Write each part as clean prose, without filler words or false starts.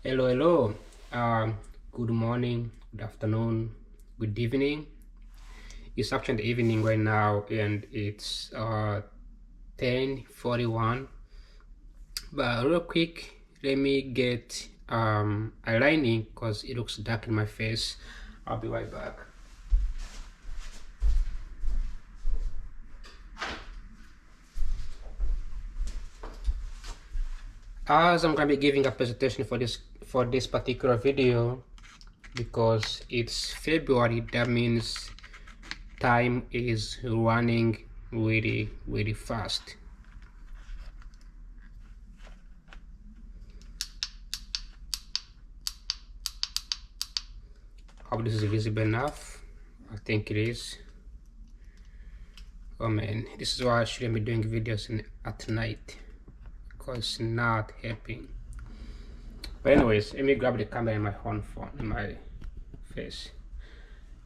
Hello. Good morning, good afternoon, good evening. It's actually the evening right now, and it's 10:41. But real quick, let me get aligning because it looks dark in my face. I'll be right back. As I'm gonna be giving a presentation for this particular video, because it's February, that means time is running really fast. Hope this is visible enough. I think it is. Oh man, this is why I shouldn't be doing videos at night, because it's not helping. But anyways, let me grab the camera in my phone in my face,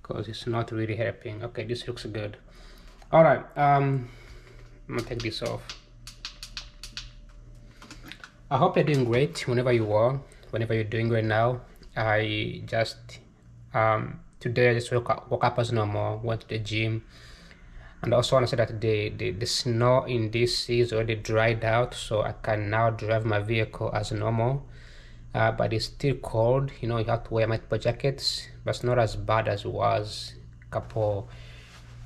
because it's not really helping. Okay, this looks good. All right, I'm gonna take this off. I hope you're doing great whenever you are, whenever you're doing right now. I just today I just woke up as normal, went to the gym, and I also want to say that the snow in this is already dried out, so I can now drive my vehicle as normal. But it's still cold, you have to wear multiple jackets, but it's not as bad as it was a couple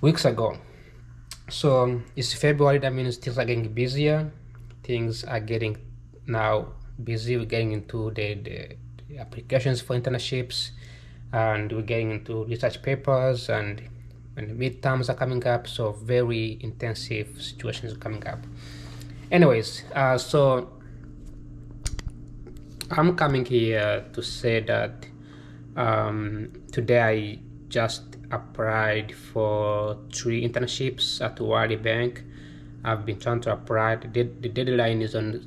weeks ago. So it's February, that means things are getting busier. Things are getting now busy. We're getting into the applications for internships, and we're getting into research papers, and the midterms are coming up, so very intensive situations are coming up. Anyways, so I'm coming here to say that today I just applied for 3 internships at World Bank. I've been trying to apply. The deadline is on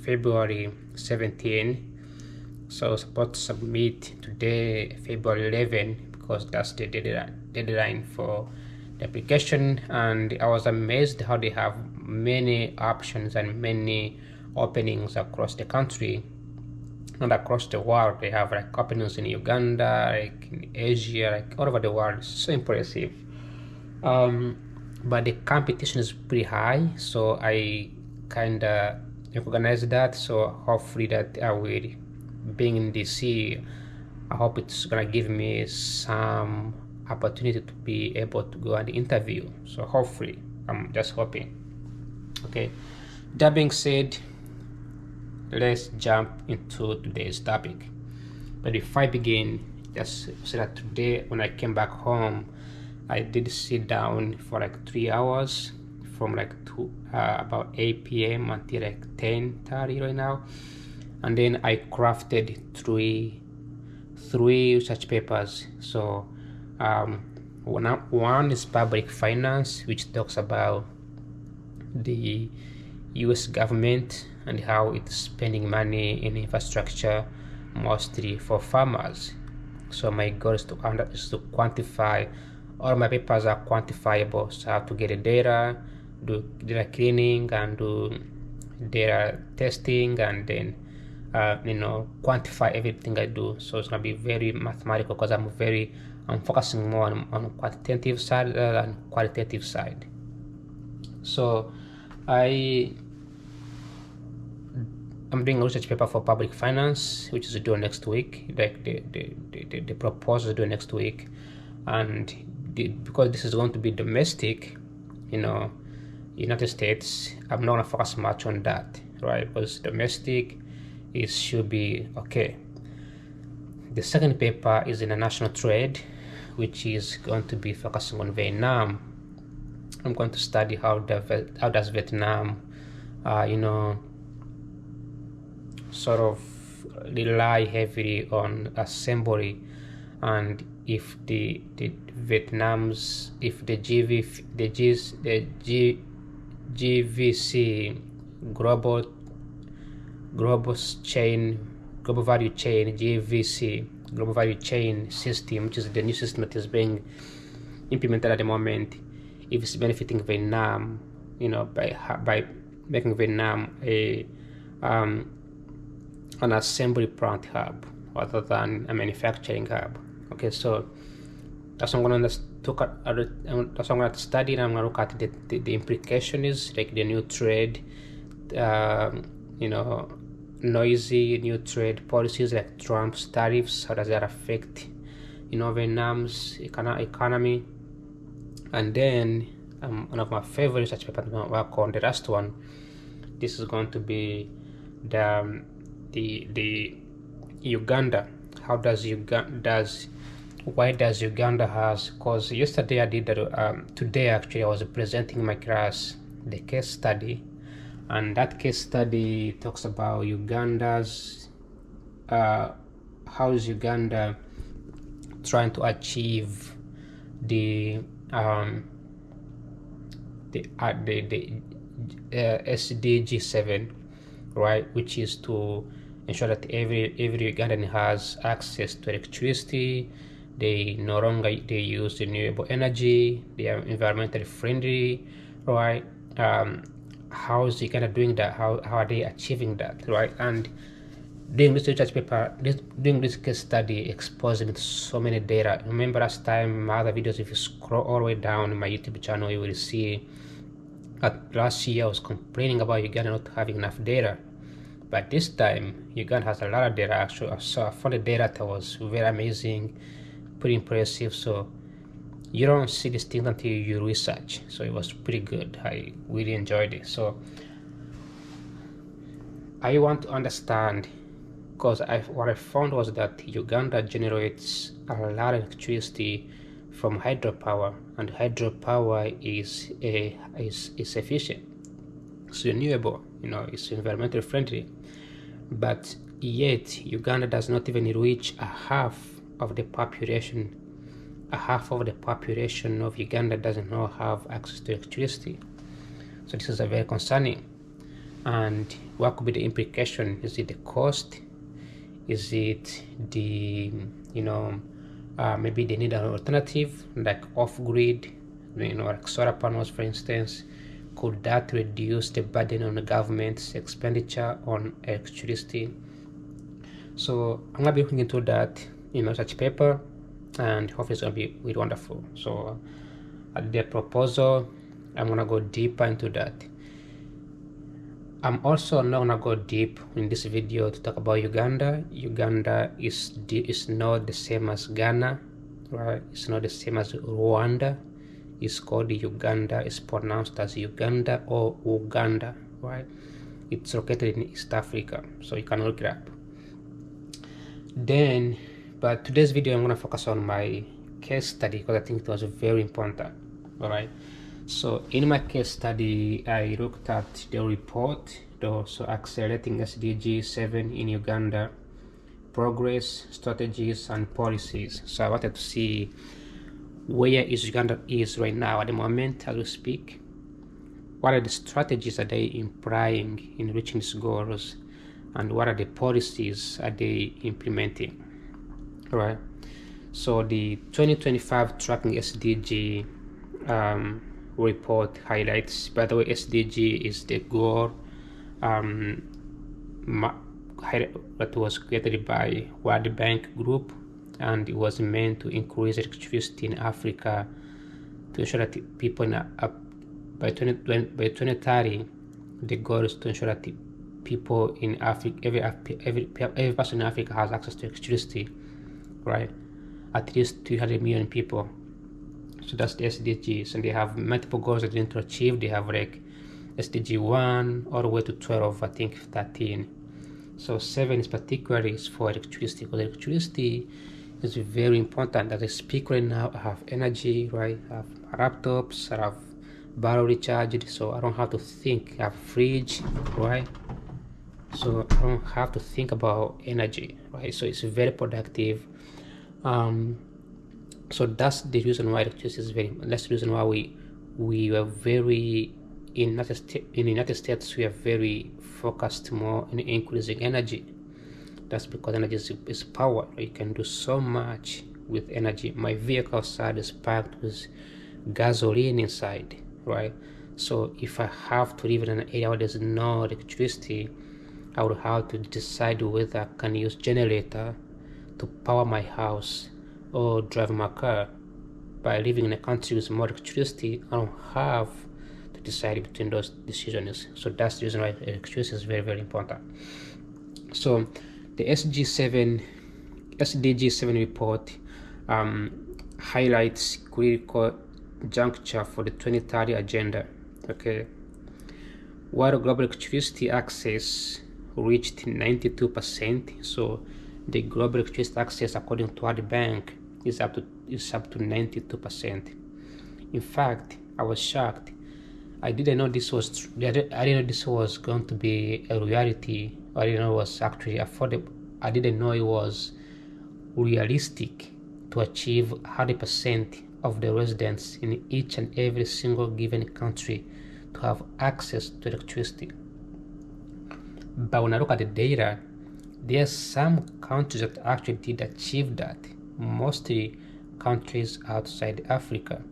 February 17. So I was supposed to submit today, February 11, because that's the deadline for the application. And I was amazed how they have many options and many openings across the country and across the world. They have like openings in Uganda, like in Asia, like all over the world. It's so impressive. But the competition is pretty high, so I kind of recognize that. So hopefully that I will, being in DC, I hope it's gonna give me some opportunity to be able to go and interview. So hopefully, I'm just hoping. Okay, that being said, let's jump into today's topic. But before I begin, just say that today when I came back home, I did sit down for like 3 hours from like about 8 p.m. until like 10:30 right now, and then I crafted three research papers. So one is public finance, which talks about the US government and how it's spending money in infrastructure, mostly for farmers. So my goal is to quantify. All my papers are quantifiable, so I have to get the data, do data cleaning, and do data testing, and then quantify everything I do. So it's gonna be very mathematical, because I'm focusing more on quantitative side than qualitative side. So I'm doing a research paper for public finance, which is due next week. Like the proposal is due next week, and because this is going to be domestic, United States, I'm not gonna focus much on that, right? Because domestic should be okay. The second paper is international trade, which is going to be focusing on Vietnam. I'm going to study how does Vietnam, sort of rely heavily on assembly, and if the GVC global value chain GVC global value chain system, which is the new system that is being implemented at the moment, if it's benefiting Vietnam, by making Vietnam a an assembly plant hub rather than a manufacturing hub. Okay, so that's what I'm going to study, and I'm going to look at the implications, like the new trade, noisy new trade policies like Trump's tariffs. How does that affect, Vietnam's economy? And then one of my favorite research papers I'm going to work on, the last one. This is going to be the Uganda. Why does Uganda has? Because yesterday I did that. Today actually I was presenting in my class the case study, and that case study talks about Uganda's how is Uganda trying to achieve the SDG 7, right, which is to ensure that every Ugandan has access to electricity. They no longer use renewable energy. They are environmentally friendly, right? How is Uganda doing that? How are they achieving that, right? And doing this research paper, doing this case study exposed me to so many data. Remember last time, my other videos, if you scroll all the way down in my YouTube channel, you will see that last year I was complaining about Uganda not having enough data. But this time, Uganda has a lot of data actually. So I found the data that was very amazing, pretty impressive. So you don't see these things until you research. So it was pretty good. I really enjoyed it. So I want to understand, because what I found was that Uganda generates a lot of electricity from hydropower, and hydropower is efficient, it's renewable, it's environmentally friendly. But yet Uganda does not even reach a half of the population. A half of the population of Uganda doesn't have access to electricity. So this is a very concerning. And what could be the implication? Is it the cost? Is it the maybe they need an alternative like off-grid, like solar panels, for instance? Could that reduce the burden on the government's expenditure on electricity? So I'm gonna be looking into that in such paper, and hopefully it's gonna be really wonderful. So at the proposal, I'm gonna go deeper into that. I'm also not gonna go deep in this video to talk about Uganda. Uganda is not the same as Ghana, right? It's not the same as Rwanda. It's called Uganda. It's pronounced as Uganda or Uganda, right? It's located in East Africa, so you can look it up. But today's video I'm gonna focus on my case study because I think it was very important. All right. So in my case study, I looked at the report, so accelerating SDG 7 in Uganda, progress, strategies, and policies. So I wanted to see where Uganda is right now at the moment as we speak. What are the strategies that they employing in reaching these goals, and what are the policies are they implementing? All right. So the 2025 tracking SDG report highlights, by the way, SDG is the goal that was created by World Bank Group, and it was meant to increase electricity in Africa to ensure that people by 2030, the goal is to ensure that people in Africa, every person in Africa has access to electricity, right? At least 300 million people. So that's the SDGs, and they have multiple goals that they need to achieve. They have like SDG 1 all the way to 12, I think 13. So 7 is particularly for electricity, because electricity is very important. As I speak right now, I have energy, right? I have laptops, I have battery charged, so I don't have to think. I have fridge, right? So I don't have to think about energy, right? So it's very productive. So that's the reason why electricity is that's the reason why we were very in the United States we are very focused more on increasing energy. That's because energy is power. You can do so much with energy. My vehicle outside is packed with gasoline inside, right? So if I have to live in an area where there's no electricity, I would have to decide whether I can use generator to power my house or drive my car. By living in a country with more electricity, I don't have to decide between those decisions. So that's the reason why electricity is very, very important. So the SDG7 report highlights critical juncture for the 2030 agenda. Okay, while global electricity access reached 92%, so the global electricity access, according to World Bank, is up to 92%. In fact, I was shocked. I didn't know this was going to be a reality. I didn't know it was actually affordable. I didn't know it was realistic to achieve 100% of the residents in each and every single given country to have access to electricity. But when I look at the data, there are some countries that actually did achieve that, mostly countries outside Africa.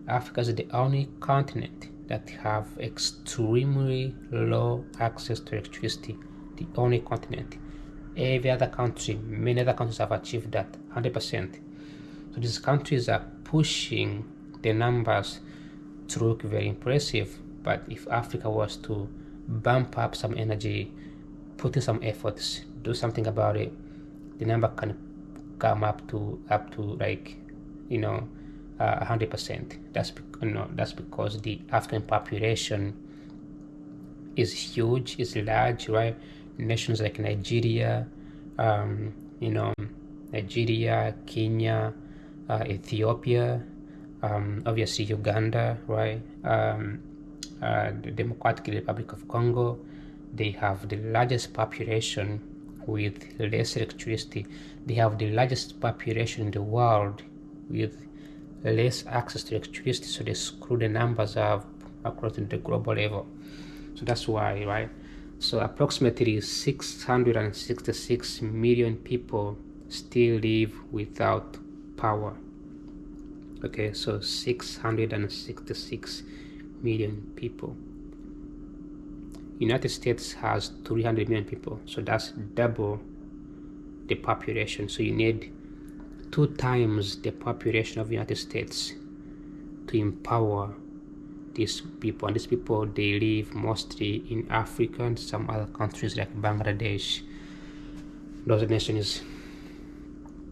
Africa is the only continent that have extremely low access to electricity, the only continent. Every other country, many other countries have achieved that 100%. So these countries are pushing the numbers to look very impressive. But if Africa was to bump up some energy, put in some efforts, do something about it, the number can come up to like 100%. That's because the African population is huge, is large, right? Nations like Nigeria, Nigeria, Kenya, Ethiopia, obviously Uganda, right? The Democratic Republic of Congo, they have the largest population with less electricity. They have the largest population in the world with less access to electricity, so they screw the numbers up across the global level. So that's why, right? So approximately 666 million people still live without power. Okay, so 666 million people. United States has 300 million people, so that's double the population. So you need 2 times the population of the United States to empower these people. And these people, they live mostly in Africa and some other countries like Bangladesh, those nations.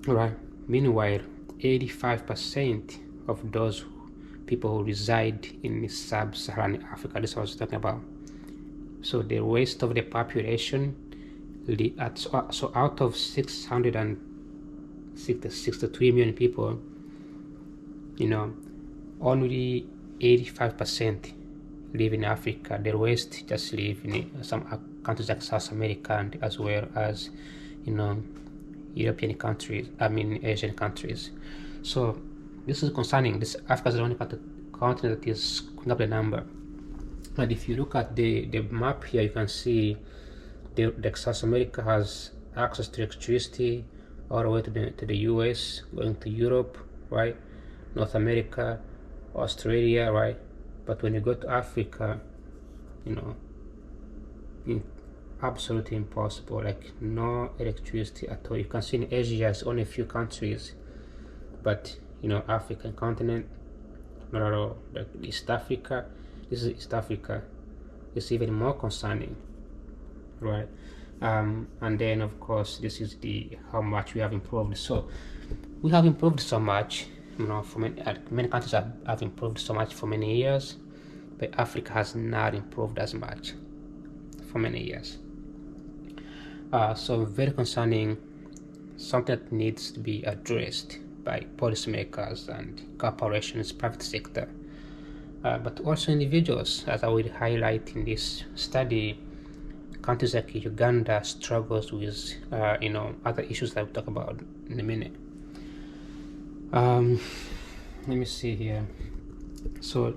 Right. Meanwhile, 85% of those people who reside in sub-Saharan Africa, this is what I was talking about. So the rest of the population, so out of 663 million people, only 85% live in Africa. The rest just live in some countries like South America, and as well as European countries, Asian countries. So this is concerning. This Africa is the only continent that is screwing up the number. And if you look at the map here, you can see the South America has access to electricity all the way to the US, going to Europe, right? North America, Australia, right? But when you go to Africa, absolutely impossible, like no electricity at all. You can see in Asia it's only a few countries, but African continent, not at all. Like East Africa, this is East Africa, it's even more concerning, right? And then of course this is how much we have improved. So we have improved so much, for many countries have improved so much for many years, but Africa has not improved as much for many years. So very concerning, something that needs to be addressed by policymakers and corporations, private sector, but also individuals. As I will highlight in this study, countries like Uganda struggles with other issues that we'll talk about in a minute. Let me see here. So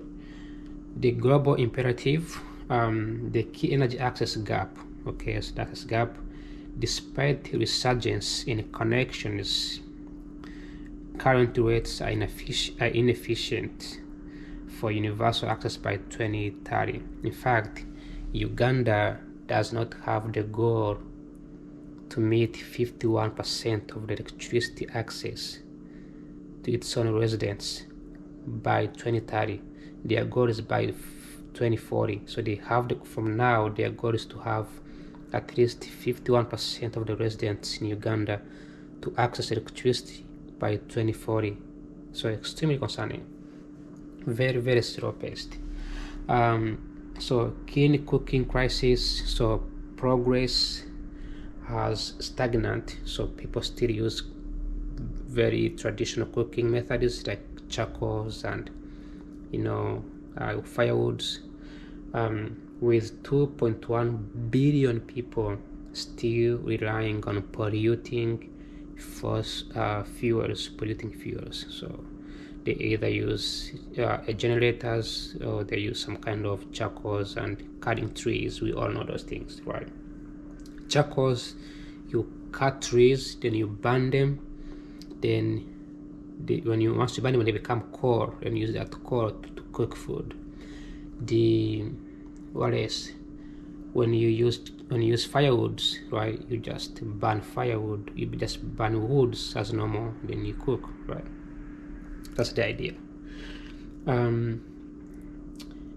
the global imperative, the key energy access gap. Okay, so that's gap. Despite resurgence in connections, current rates are inefficient for universal access by 2030. In fact, Uganda does not have the goal to meet 51% of the electricity access to its own residents by 2030. Their goal is by 2040. So they have from now, their goal is to have at least 51% of the residents in Uganda to access electricity by 2040. So extremely concerning. Very, very slow paced. So clean cooking crisis. So progress has stagnant. So people still use very traditional cooking methods like charcoals and firewoods. With 2.1 billion people still relying on polluting fuels. So they either use generators, or they use some kind of charcoals and cutting trees. We all know those things, right? Charcoals, you cut trees, then you burn them, then once you burn them, they become coal, and use that coal to cook food. What else? When you use firewoods, right? You just burn firewood. You just burn woods as normal, then you cook, right? That's the idea.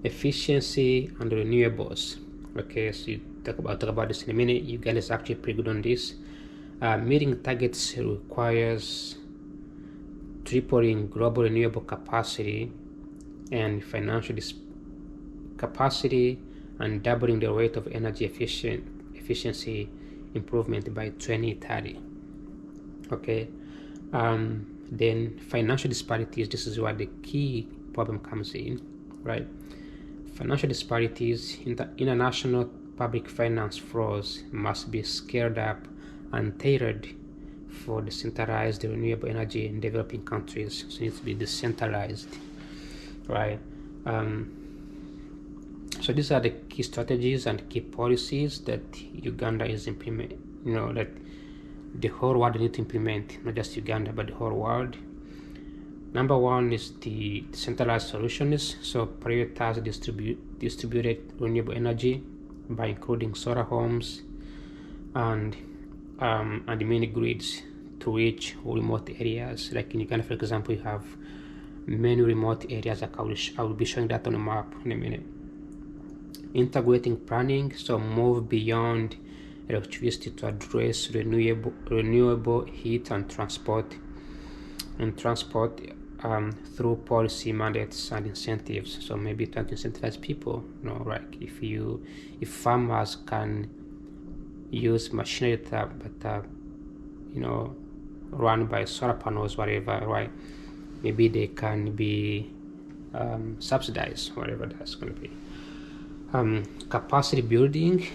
Efficiency and renewables. Okay, so you talk about this in a minute. Uganda is actually pretty good on this. Meeting targets requires tripling global renewable capacity and financial capacity, and doubling the rate of energy efficiency improvement by 2030. Okay. Then financial disparities. This is where the key problem comes in, right? Financial disparities. International public finance flows must be scaled up and tailored for decentralized renewable energy in developing countries. So it needs to be decentralized, right? So these are the key strategies and key policies that Uganda is implementing, that the whole world needs to implement, not just Uganda, but the whole world. Number one is the decentralized solutions. So prioritize distributed renewable energy by including solar homes and mini grids to reach remote areas. Like in Uganda, for example, you have many remote areas. Like I will be showing that on a map in a minute. Integrating planning, so move beyond electricity to address renewable heat and transport through policy mandates and incentives. So maybe trying to incentivize people, like if farmers can use machinery that run by solar panels, whatever, right? Maybe they can be subsidized, whatever that's going to be. Capacity building,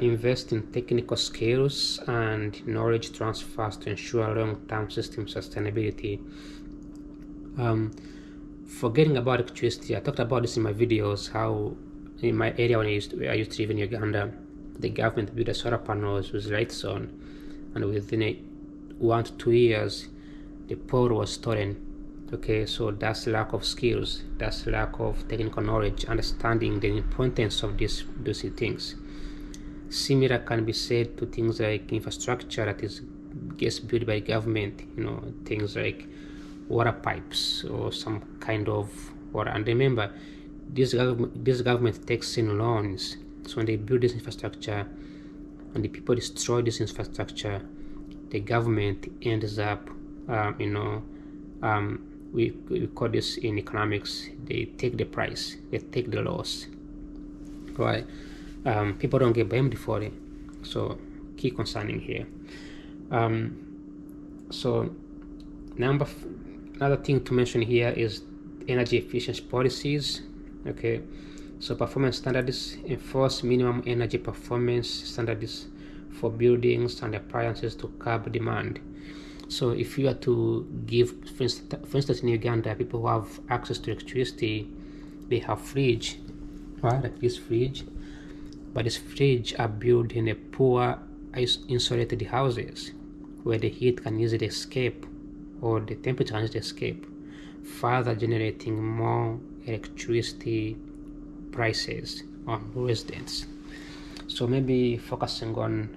invest in technical skills and knowledge transfers to ensure long-term system sustainability. Forgetting about electricity, I talked about this in my videos, how in my area when I used to live in Uganda, the government built a solar panels with lights on, and within 1 to 2 years the pole was stolen. Okay, so that's lack of skills, that's lack of technical knowledge, understanding the importance of those things. Similar can be said to things like infrastructure that gets built by government, things like water pipes or some kind of water. And remember, this government takes in loans. So when they build this infrastructure and the people destroy this infrastructure, the government ends up, we call this in economics, they take the price, they take the loss, right? People don't get blamed for it. So key concerning here. So another thing to mention here is energy efficiency policies. Okay, so performance standards, enforce minimum energy performance standards for buildings and appliances to curb demand. So if you are to give, for instance, in Uganda, people who have access to electricity, they have fridge, right? Like this fridge, but this fridge are built in a poor insulated houses where the heat can easily escape or the temperature can easily escape, further generating more electricity prices on residents. So maybe focusing on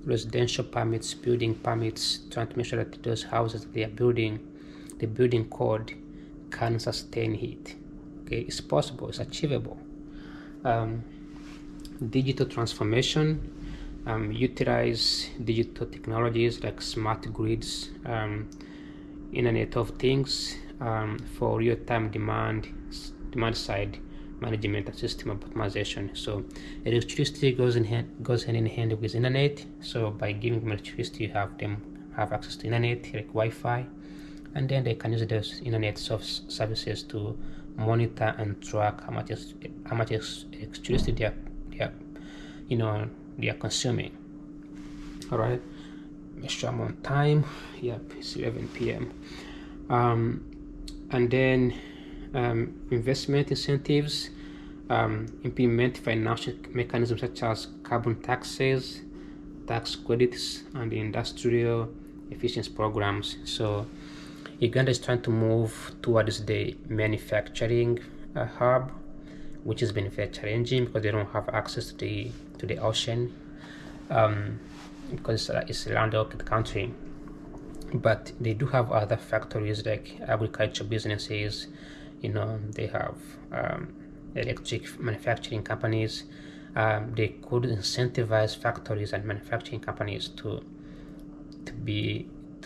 residential permits, building permits, trying to make sure that those houses that they are building, the building code can sustain heat. Okay, it's possible, it's achievable. Digital transformation, utilize digital technologies like smart grids, Internet of Things, for real-time demand side management and system optimization. So electricity goes hand in hand with internet. So by giving them electricity, you have them have access to internet like Wi-Fi, and then they can use those internet services to monitor and track how much electricity they are consuming. All right, make sure I'm on time. Yep, it's 11 p.m. And then investment incentives, implement financial mechanisms such as carbon taxes, tax credits, and industrial efficiency programs. So Uganda is trying to move towards the manufacturing hub, which has been very challenging because they don't have access to the ocean, because it's a landlocked country. But they do have other factories like agriculture businesses. They have electric manufacturing companies. They could incentivize factories and manufacturing companies to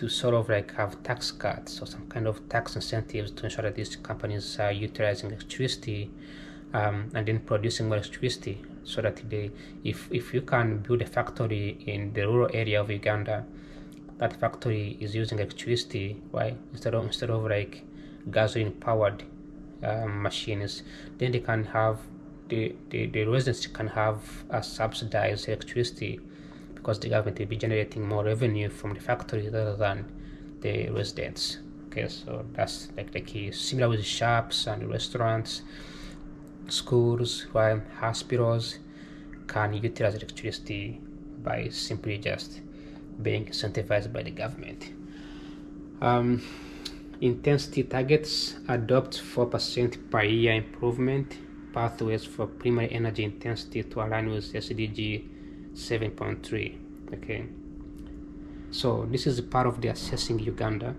sort of like have tax cuts or some kind of tax incentives to ensure that these companies are utilizing electricity and then producing more electricity, so that if you can build a factory in the rural area of Uganda, that factory is using electricity, right? Instead of like gasoline powered machines, then they can have the residents can have a subsidized electricity, because the government will be generating more revenue from the factory rather than the residents. Okay, so that's like the key. Similar with shops and restaurants, schools, right? Hospitals can utilize electricity by simply just being incentivized by the government. Intensity targets: adopt 4% per year improvement pathways for primary energy intensity to align with SDG 7.3. Okay, so this is part of the assessing Uganda.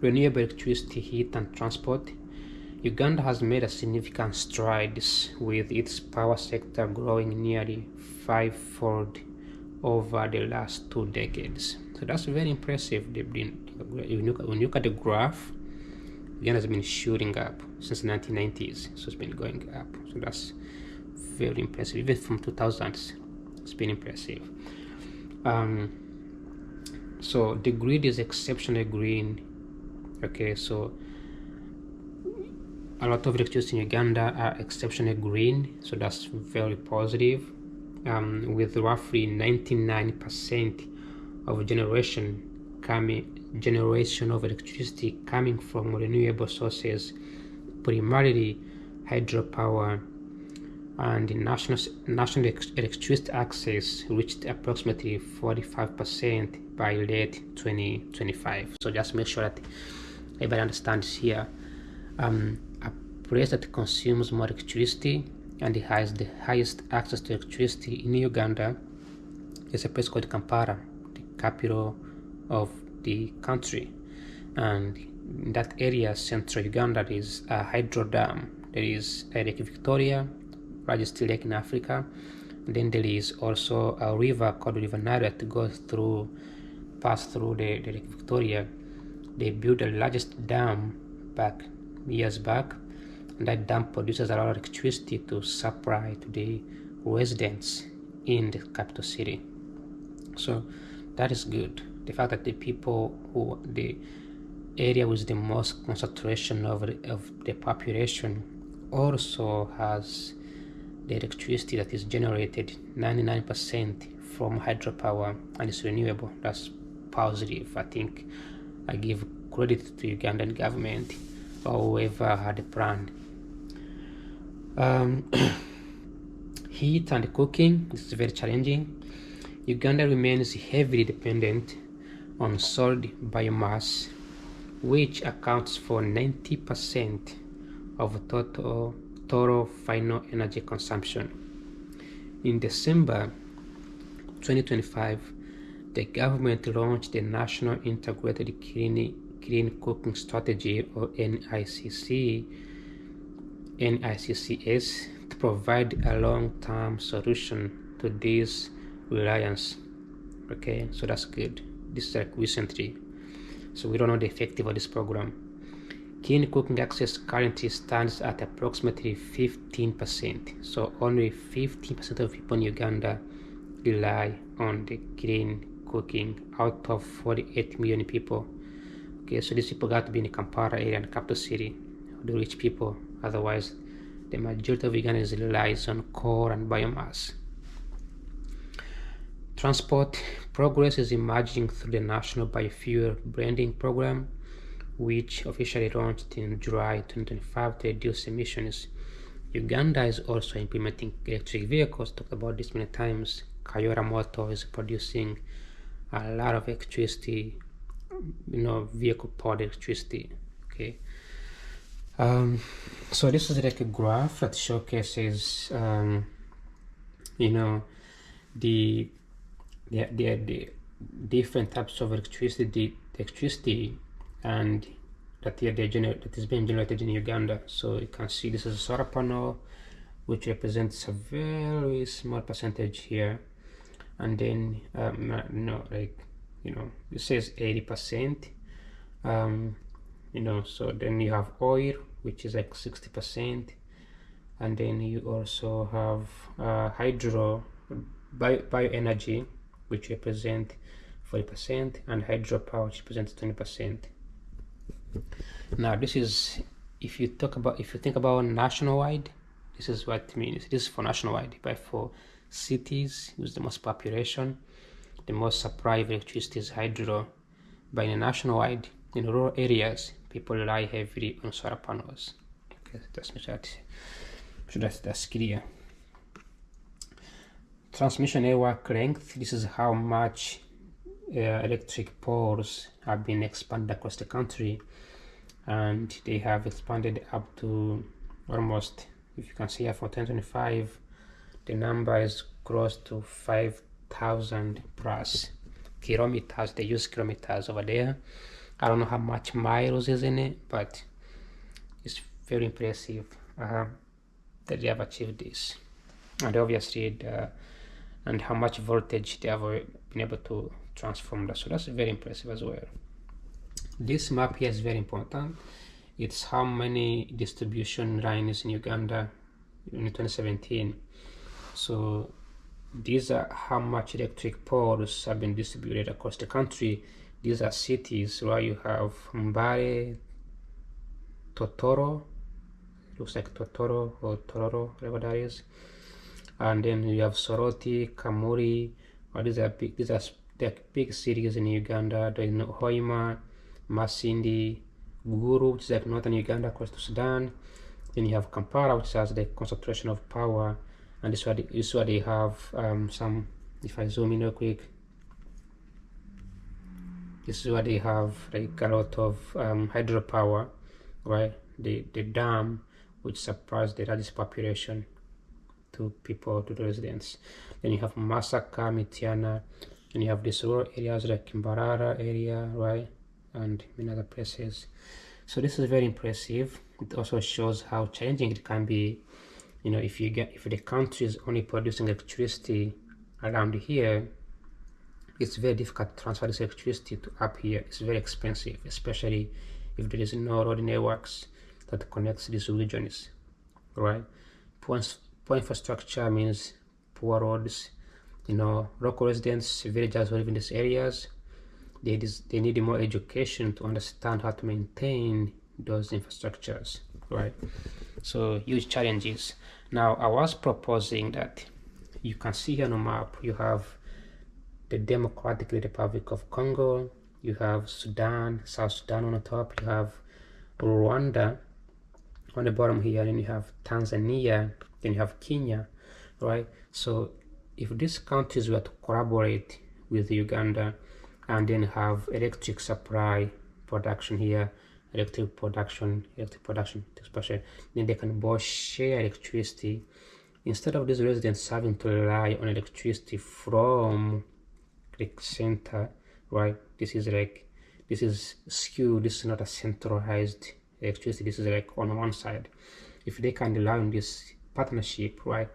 Renewable electricity, heat, and transport. Uganda has made a significant strides with its power sector growing nearly 5-fold over the last 2 decades. So that's very impressive. When you look at the graph, Uganda has been shooting up since the 1990s, so it's been going up. So that's very impressive. Even from 2000s, it's been impressive. So the grid is exceptionally green. Okay, so a lot of electricity in Uganda are exceptionally green, so that's very positive. With roughly 99% of generation of electricity coming from renewable sources, primarily hydropower, and the national electricity access reached approximately 45% by late 2025. So just make sure that everybody understands here. A place that consumes more electricity and has the highest access to electricity in Uganda is a place called Kampala, the capital of the country. And in that area, central Uganda, there is a hydro dam. There is a Lake Victoria, largest lake in Africa. And then there is also a river called River Nile that pass through the Lake Victoria. They built the largest dam years back, and that dam produces a lot of electricity to supply to the residents in the capital city. So that is good. The fact that the area with the most concentration of the population also has the electricity that is generated 99% from hydropower and is renewable. That's positive. I think I give credit to Ugandan government or whoever had a plan. Heat and cooking, this is very challenging. Uganda remains heavily dependent on solid biomass, which accounts for 90% of total total final energy consumption. In December 2025, the government launched the National Integrated Clean Cooking Strategy, or NICCS, to provide a long-term solution to this reliance. Okay, so that's good. This is like recently, so we don't know the effective of this program. Clean cooking access currently stands at approximately 15%. So only 15% of people in Uganda rely on the clean cooking out of 48 million people. Okay, so these people got to be in the Kampala area and capital city, the rich people. Otherwise, the majority of Ugandans relies on coal and biomass. Transport progress is emerging through the National Biofuel Blending Program, which officially launched in July 2025 to reduce emissions. Uganda is also implementing electric vehicles. Talked about this many times. Kayora Motor is producing a lot of electricity, vehicle-powered electricity. Okay. So this is like a graph that showcases, the different types of electricity, and that is being generated in Uganda. So you can see this is a solar panel, which represents a very small percentage here, and then it says 80%. So then you have oil, which is like 60%, and then you also have bioenergy, which represent 40%, and hydropower, which represents 20%. Now this is, if you think about nationwide, this is what it means. This is for nationwide, but for cities with the most population, the most supply of electricity is hydro. But in nationwide, in rural areas, people rely heavily on solar panels. Okay, that's clear. Transmission network length. This is how much electric poles have been expanded across the country, and they have expanded up to almost, if you can see here, for 2025, the number is close to 5,000 plus kilometers. They use kilometers over there. I don't know how much miles is in it, but it's very impressive that they have achieved this, and obviously and how much voltage they have been able to transform that. So that's very impressive as well. This map here is very important. It's how many distribution lines in Uganda in 2017. So these are how much electric poles have been distributed across the country. These are cities where you have Mbale, Totoro, looks like Totoro or Tororo, whatever that is, and then you have Soroti, Kamuri. These are big cities in Uganda. There is Hoima, Masindi, Guru, which is like northern Uganda, across to Sudan. Then you have Kampala, which has the concentration of power, and this is where they have some. If I zoom in real quick, this is where they have like a lot of hydropower, right? The dam, which supplies the largest population to people, to the residents. Then you have Masaka, Mitiana, and you have these rural areas like Kimbarara area, right, and many other places. So this is very impressive. It also shows how challenging it can be. If the country is only producing electricity around here, it's very difficult to transfer this electricity to up here. It's very expensive, especially if there is no road networks that connects these regions, right? Poor infrastructure means poor roads. Local residents, villagers who live in these areas, they need more education to understand how to maintain those infrastructures, right? So huge challenges. Now I was proposing that you can see here on the map, you have the Democratic Republic of Congo, you have Sudan, South Sudan on the top, you have Rwanda on the bottom here, and you have Tanzania, then you have Kenya, right? So if these countries were to collaborate with Uganda and then have electric supply production here electric production expansion. Then they can both share electricity instead of these residents having to rely on electricity from the center, right? This is skewed. This is not a centralized electricity. This is like on one side. If they can rely on this partnership, right,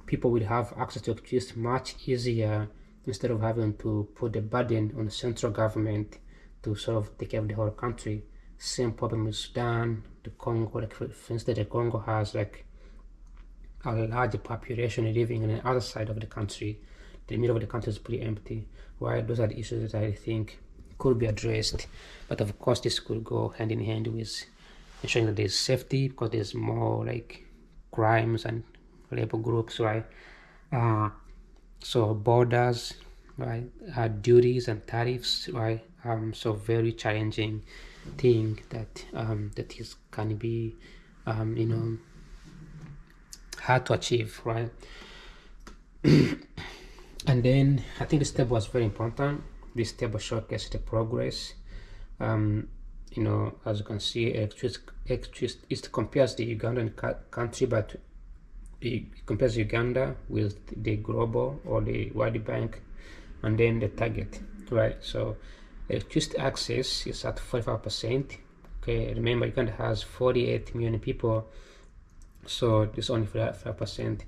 people will have access to electricity much easier instead of having to put the burden on the central government to sort of take care of the whole country. Same problem with Sudan, the Congo. Like for instance, the Congo has like a large population living on the other side of the country. The middle of the country is pretty empty. Right? Those are the issues that I think could be addressed. But of course, this could go hand in hand with ensuring that there's safety, because there's more like crimes and labor groups, right? So borders, right? Duties and tariffs, right? So very challenging thing that that is can be hard to achieve, right? And then I think this table was very important. This table showcases the progress. As you can see, it compares the Ugandan country, but it compares Uganda with the global or the World Bank, and then the target, right? So electricity access is at 45%. Okay, remember Uganda has 48 million people, so this only 5%.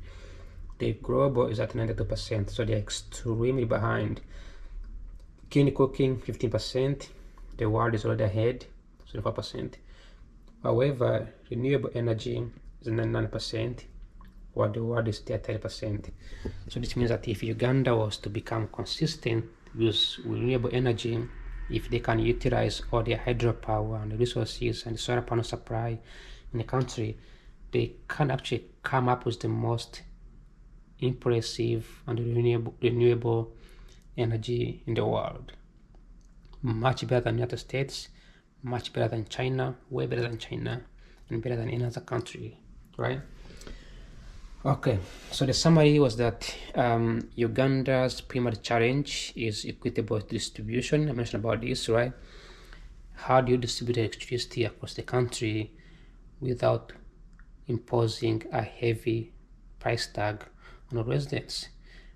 The global is at 92%, so they're extremely behind. Clean cooking 15%. The world is already ahead, 25%. However, renewable energy is 99%, while the world is still 30%. So this means that if Uganda was to become consistent with renewable energy, if they can utilize all their hydropower and the resources and the solar panel supply in the country, they can actually come up with the most impressive and renewable energy in the world. Much better than the United States, much better than China, way better than China, and better than any other country, right? Okay, so the summary was that Uganda's primary challenge is equitable distribution. I mentioned about this, right? How do you distribute electricity across the country without imposing a heavy price tag on residents?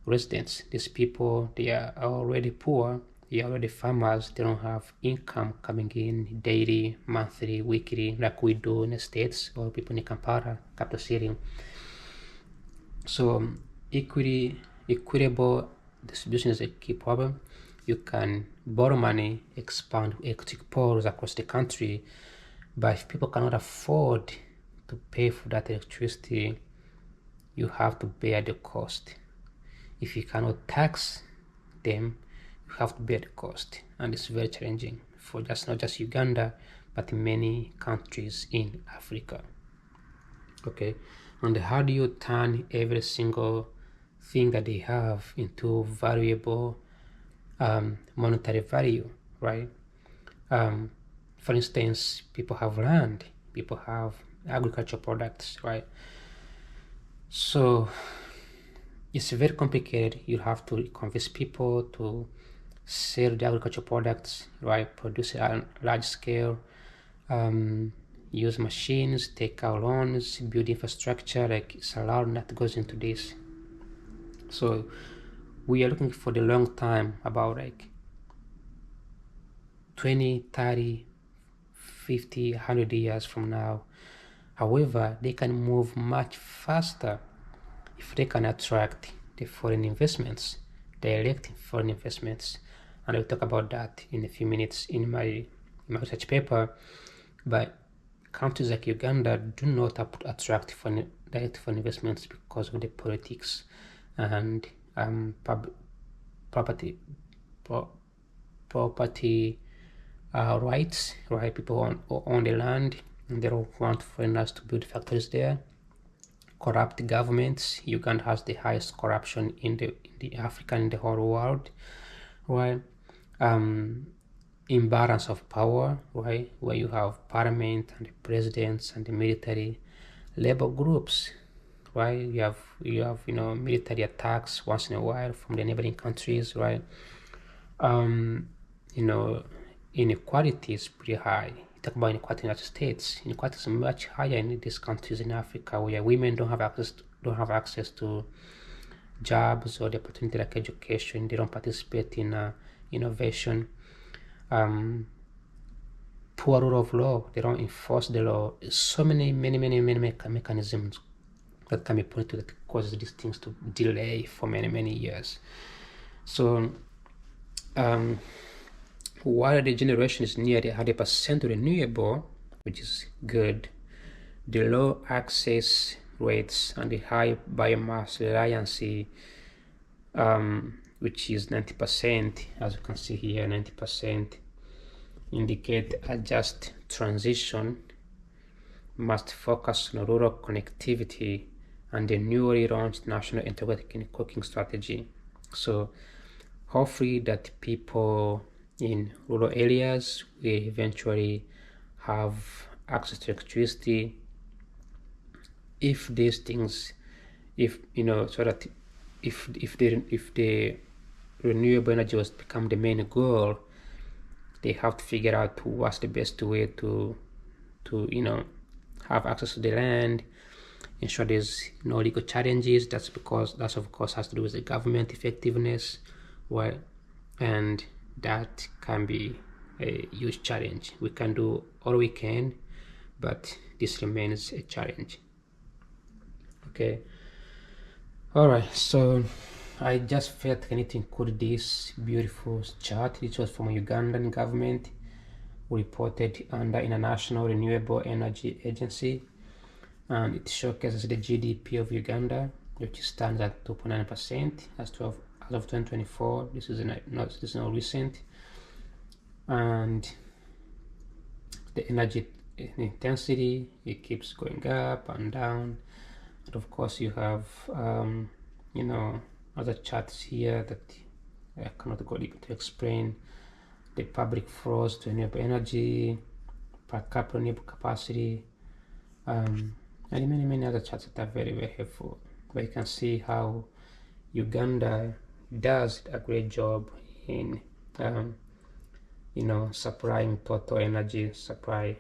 These people, they are already poor, they are already farmers, they don't have income coming in daily, monthly, weekly, like we do in the States or people in Kampala, capital city. So equitable distribution is a key problem. You can borrow money, expand electric poles across the country, but if people cannot afford to pay for that electricity, you have to bear the cost. If you cannot tax them, you have to bear the cost, and it's very challenging for not just Uganda, but in many countries in Africa. Okay, and how do you turn every single thing that they have into valuable monetary value, right? For instance, people have land, people have agricultural products, right? So it's very complicated. You have to convince people to sell the agricultural products, right? Produce a large scale, use machines, take out loans, build infrastructure. Like it's a lot that goes into this. So we are looking for the long time, about like 20, 30, 50, 100 years from now. However, they can move much faster if they can attract the foreign investments, direct foreign investments. And I'll talk about that in a few minutes in my research paper. But countries like Uganda do not attract direct foreign investments because of the politics and property rights, right? People own the land and they don't want foreigners to build factories there. Corrupt governments. Uganda has the highest corruption in the Africa and in the whole world, right? Imbalance of power, right? Where you have parliament and the presidents and the military, labor groups, right? You have military attacks once in a while from the neighboring countries, right? inequality is pretty high. Talk about inequality in the United States. Inequality is much higher in these countries in Africa where women don't have access to jobs or the opportunity like education. They don't participate in innovation. Um, Poor rule of law. They don't enforce the law. So many mechanisms that can be put to that causes these things to delay for many years. So while the generation is nearly 100% renewable, which is good, the low access rates and the high biomass reliance, which is 90%, as you can see here, 90%, indicate a just transition must focus on rural connectivity and the newly launched national integrated cooking strategy. So hopefully that people in rural areas will eventually have access to electricity if these things, if so that if the renewable energy was become the main goal, they have to figure out what's the best way to have access to the land, ensure there's no legal challenges. That's of course has to do with the government effectiveness, well, and that can be a huge challenge. We can do all we can, but this remains a challenge. Okay, all right, so I just felt I need to include this beautiful chart. It was from a Ugandan government reported under International Renewable Energy Agency, and it showcases the GDP of Uganda, which stands at 2.9% as of 2024. This is not recent, and the energy intensity, it keeps going up and down. And of course, you have other charts here that I cannot go deep to explain. The public flows to renewable energy, per capita renewable capacity, and many other charts that are very helpful. But you can see how Uganda does a great job in supplying total energy supply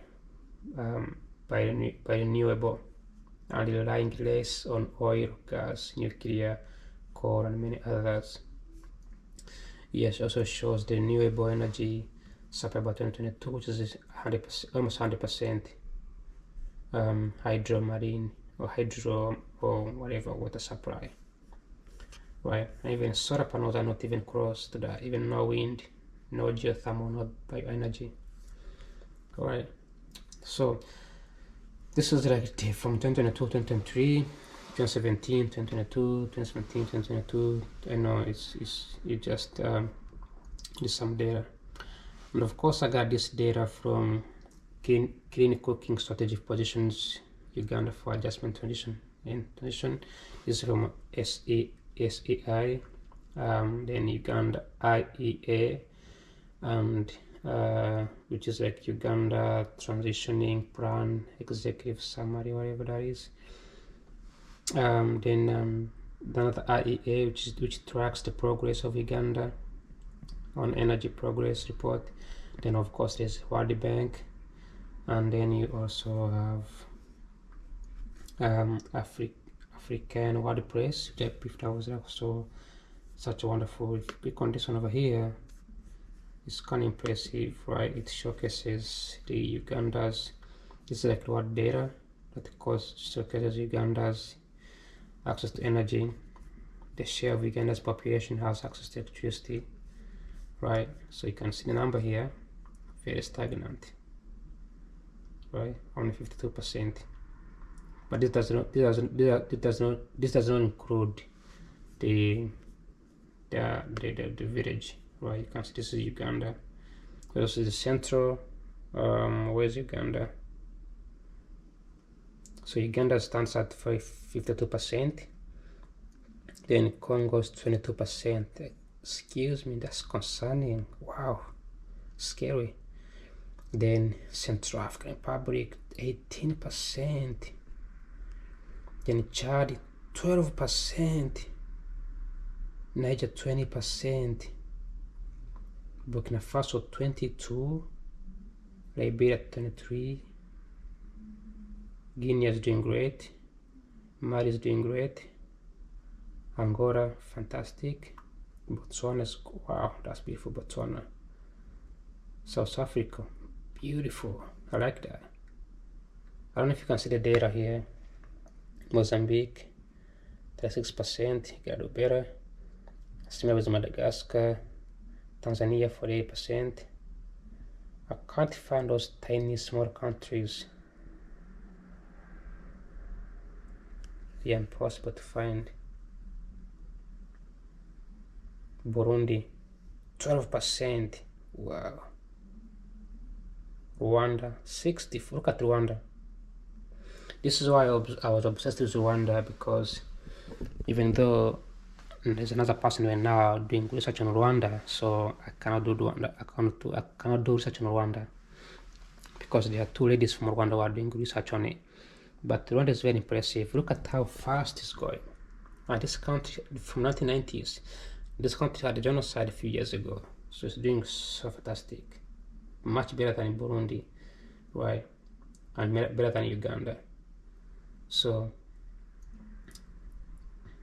by renewable, and relying less on oil, gas, nuclear, coal, and many others. Yes, also shows the renewable energy supply by 2022, which is 100%, almost 100% hydro marine or hydro or whatever water supply, right? And even solar panels are not even close to that. Even no wind, no geothermal, no bioenergy. All right. So this is like from 2022, 2023, 2017, 2022, 2017, 2022. I know it's just some data, and of course I got this data from Clean Cooking Strategic Positions Uganda for Adjustment Transition This is from SEI, then Uganda IEA, and which is like Uganda Transitioning Plan Executive Summary, whatever that is. Then another IEA, which tracks the progress of Uganda on Energy Progress Report. Then of course there's World Bank, and then you also have African World Press, which I believe that was also such a wonderful. If you click on this one over here, it's kind of impressive, right? It showcases the Uganda's, this is like what data that showcases Uganda's access to energy, the share of Uganda's population has access to electricity, right? So you can see the number here, very stagnant, right? Only 52%. But this does not include the village, right? You can see this is Uganda. This is the central. Where's Uganda? So Uganda stands at 52%. Then Congo's 22%. Excuse me, that's concerning. Wow, scary. Then Central African Republic 18%. Then Chad 12%. Niger 20%. Burkina Faso 22, Liberia 23, Guinea is doing great, Mali is doing great, Angola fantastic, Botswana is, wow, that's beautiful, Botswana. South Africa, beautiful, I like that. I don't know if you can see the data here. Mozambique 36%, you gotta do better. Similar with Madagascar, Tanzania 48%. I can't find those tiny small countries. They're impossible to find. Burundi 12%, wow. Rwanda 60, look at Rwanda. This is why I was obsessed with Rwanda, because even though there's another person right now doing research on Rwanda, so I cannot do Rwanda. I cannot do research on Rwanda because there are two ladies from Rwanda who are doing research on it. But Rwanda is very impressive. Look at how fast it's going. And this country from 1990s, this country had a genocide a few years ago, so it's doing so fantastic, much better than in Burundi, right? And better than Uganda. So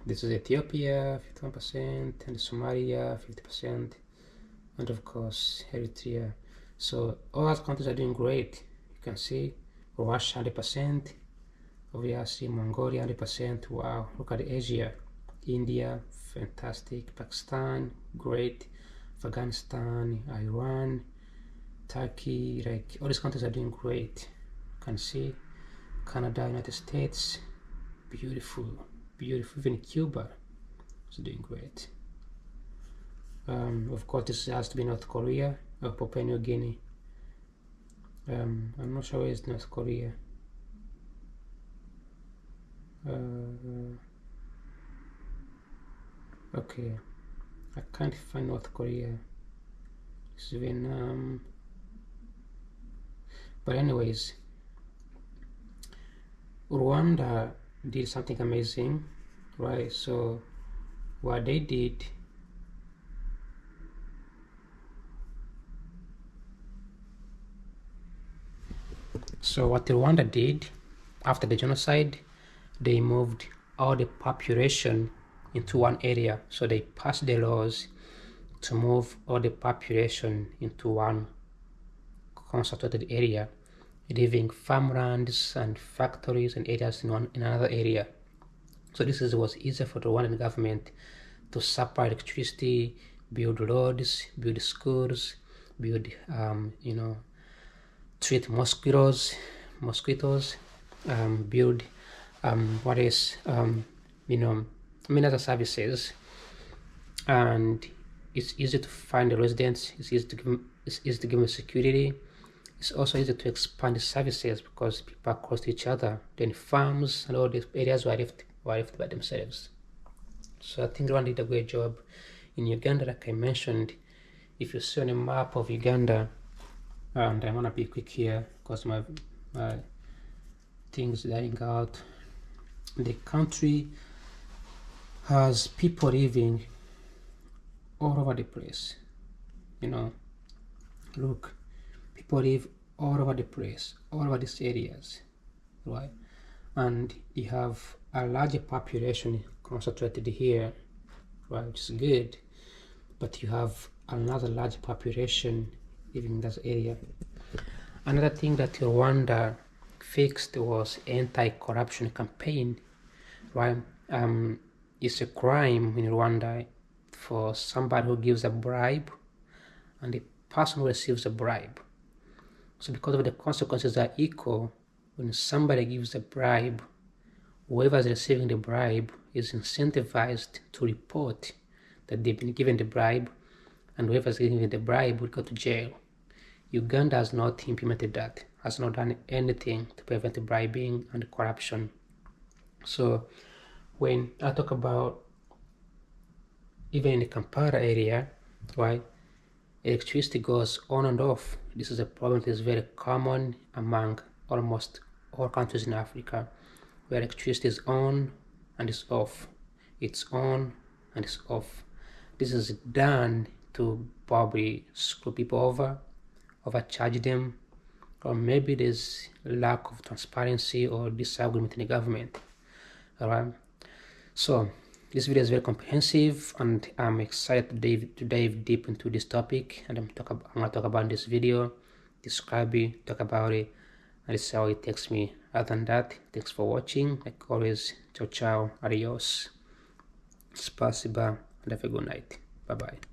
this is Ethiopia 51%, and Somalia 50%, and of course Eritrea. So all those countries are doing great. You can see Russia 100%, obviously Mongolia 100%. Wow, look at Asia. India fantastic, Pakistan great, Afghanistan, Iran, Turkey, like all these countries are doing great. You can see Canada, United States, beautiful, beautiful. Even Cuba is doing great. Of course, this has to be North Korea or Papua New Guinea. I'm not sure where is North Korea. Okay, I can't find North Korea. It's Vietnam. But anyways, Rwanda did something amazing, right? So what they did, so what Rwanda did after the genocide, they moved all the population into one area. So they passed the laws to move all the population into one concentrated area, leaving farmlands and factories and areas in another area. So this was easier for the Rwandan government to supply electricity, build roads, build schools, build treat mosquitoes, build what is many other services, and it's easy to find the residents. It's easy to give them security. It's also easy to expand the services because people are close to each other. Then farms and all these areas were left by themselves. So I think Rwanda did a great job. In Uganda, like I mentioned, if you see on a map of Uganda, and I'm gonna be quick here because my things dying out. The country has people living all over the place. Look, people live all over the place, all over these areas, right? And you have a larger population concentrated here, right, which is good, but you have another large population living in that area. Another thing that Rwanda fixed was anti-corruption campaign, right? It's a crime in Rwanda for somebody who gives a bribe and the person who receives a bribe. So because of the consequences are equal, when somebody gives a bribe, whoever is receiving the bribe is incentivized to report that they've been given the bribe, and whoever is giving the bribe will go to jail. Uganda has not implemented that, has not done anything to prevent bribing and corruption. So when I talk about even in the Kampala area, right, electricity goes on and off. This is a problem that is very common among almost all countries in Africa, where electricity is on and it's off. It's on and it's off. This is done to probably screw people over, overcharge them, or maybe there's lack of transparency or disagreement in the government. All right. So this video is very comprehensive, and I'm excited to dive deep into this topic. And I'm going to talk about this video, describe it, talk about it, and this is how it takes me. Other than that, thanks for watching. Like always, ciao ciao, adios, spasiba, and have a good night. Bye bye.